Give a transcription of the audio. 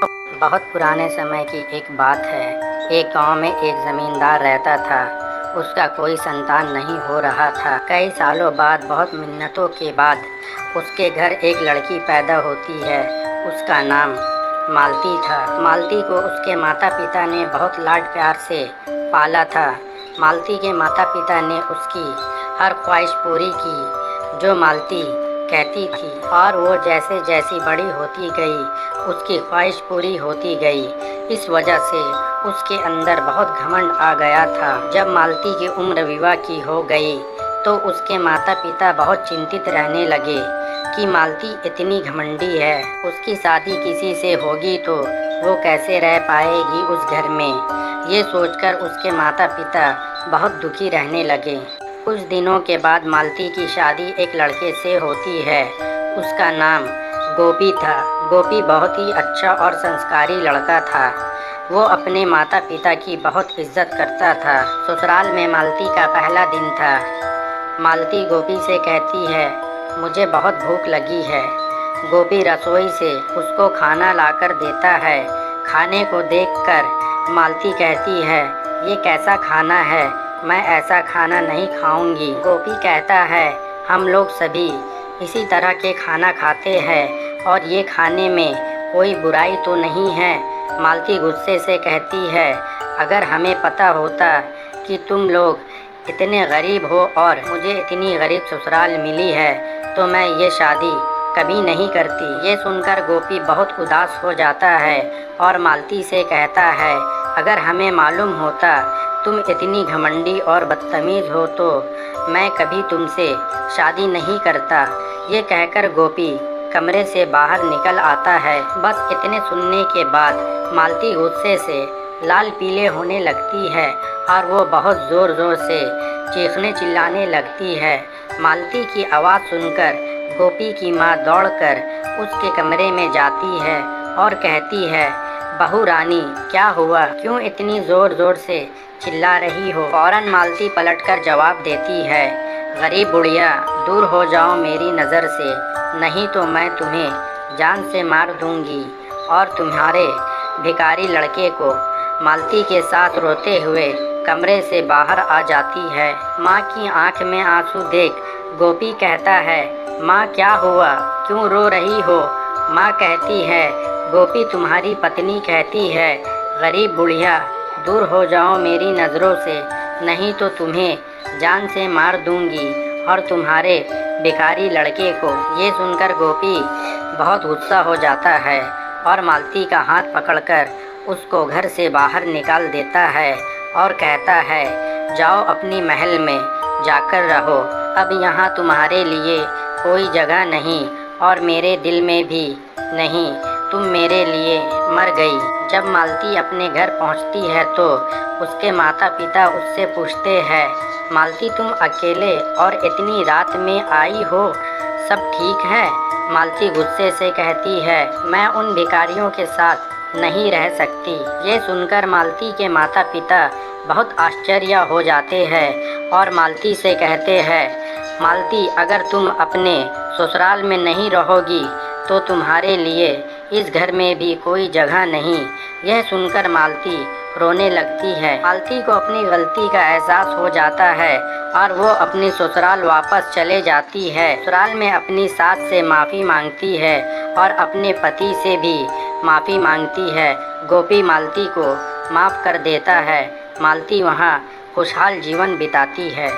बहुत पुराने समय की एक बात है। एक गांव में एक जमींदार रहता था। उसका कोई संतान नहीं हो रहा था। कई सालों बाद, बहुत मिन्नतों के बाद उसके घर एक लड़की पैदा होती है। उसका नाम मालती था। मालती को उसके माता पिता ने बहुत लाड प्यार से पाला था। मालती के माता पिता ने उसकी हर ख्वाहिश पूरी की जो मालती कहती थी, और वो जैसे जैसी बड़ी होती गई उसकी ख्वाहिश पूरी होती गई। इस वजह से उसके अंदर बहुत घमंड आ गया था। जब मालती की उम्र विवाह की हो गई तो उसके माता पिता बहुत चिंतित रहने लगे कि मालती इतनी घमंडी है, उसकी शादी किसी से होगी तो वो कैसे रह पाएगी उस घर में। ये सोचकर उसके माता पिता बहुत दुखी रहने लगे। कुछ दिनों के बाद मालती की शादी एक लड़के से होती है। उसका नाम गोपी था। गोपी बहुत ही अच्छा और संस्कारी लड़का था। वो अपने माता पिता की बहुत इज्जत करता था। ससुराल में मालती का पहला दिन था। मालती गोपी से कहती है, मुझे बहुत भूख लगी है। गोपी रसोई से उसको खाना लाकर देता है। खाने को देखकर मालती कहती है, ये कैसा खाना है, मैं ऐसा खाना नहीं खाऊंगी। गोपी कहता है, हम लोग सभी इसी तरह के खाना खाते हैं और ये खाने में कोई बुराई तो नहीं है। मालती गुस्से से कहती है, अगर हमें पता होता कि तुम लोग इतने गरीब हो और मुझे इतनी गरीब ससुराल मिली है तो मैं ये शादी कभी नहीं करती। ये सुनकर गोपी बहुत उदास हो जाता है और मालती से कहता है, अगर हमें मालूम होता तुम इतनी घमंडी और बदतमीज़ हो तो मैं कभी तुमसे शादी नहीं करता। ये कहकर गोपी कमरे से बाहर निकल आता है। बस इतने सुनने के बाद मालती गुस्से से लाल पीले होने लगती है और वो बहुत ज़ोर ज़ोर से चीखने चिल्लाने लगती है। मालती की आवाज़ सुनकर गोपी की माँ दौड़कर उसके कमरे में जाती है और कहती है, बहू रानी क्या हुआ, क्यों इतनी ज़ोर ज़ोर से चिल्ला रही हो। फौरन मालती पलटकर जवाब देती है, गरीब बुढ़िया दूर हो जाओ मेरी नज़र से, नहीं तो मैं तुम्हें जान से मार दूंगी। और तुम्हारे भिखारी लड़के को मालती के साथ रोते हुए कमरे से बाहर आ जाती है। माँ की आंख में आंसू देख गोपी कहता है, माँ क्या हुआ, क्यों रो रही हो। माँ कहती है, गोपी तुम्हारी पत्नी कहती है, गरीब बुढ़िया दूर हो जाओ मेरी नज़रों से, नहीं तो तुम्हें जान से मार दूंगी और तुम्हारे भिखारी लड़के को। ये सुनकर गोपी बहुत गुस्सा हो जाता है और मालती का हाथ पकड़कर उसको घर से बाहर निकाल देता है और कहता है, जाओ अपनी महल में जाकर रहो, अब यहाँ तुम्हारे लिए कोई जगह नहीं और मेरे दिल में भी नहीं, तुम मेरे लिए मर गई। जब मालती अपने घर पहुँचती है तो उसके माता पिता उससे पूछते हैं, मालती तुम अकेले और इतनी रात में आई हो, सब ठीक है। मालती गुस्से से कहती है, मैं उन भिखारियों के साथ नहीं रह सकती। ये सुनकर मालती के माता पिता बहुत आश्चर्य हो जाते हैं और मालती से कहते हैं, मालती अगर तुम अपने ससुराल में नहीं रहोगी तो तुम्हारे लिए इस घर में भी कोई जगह नहीं। यह सुनकर मालती रोने लगती है। मालती को अपनी गलती का एहसास हो जाता है और वो अपनी ससुराल वापस चले जाती है। ससुराल में अपनी सास से माफ़ी मांगती है और अपने पति से भी माफ़ी मांगती है। गोपी मालती को माफ़ कर देता है। मालती वहाँ खुशहाल जीवन बिताती है।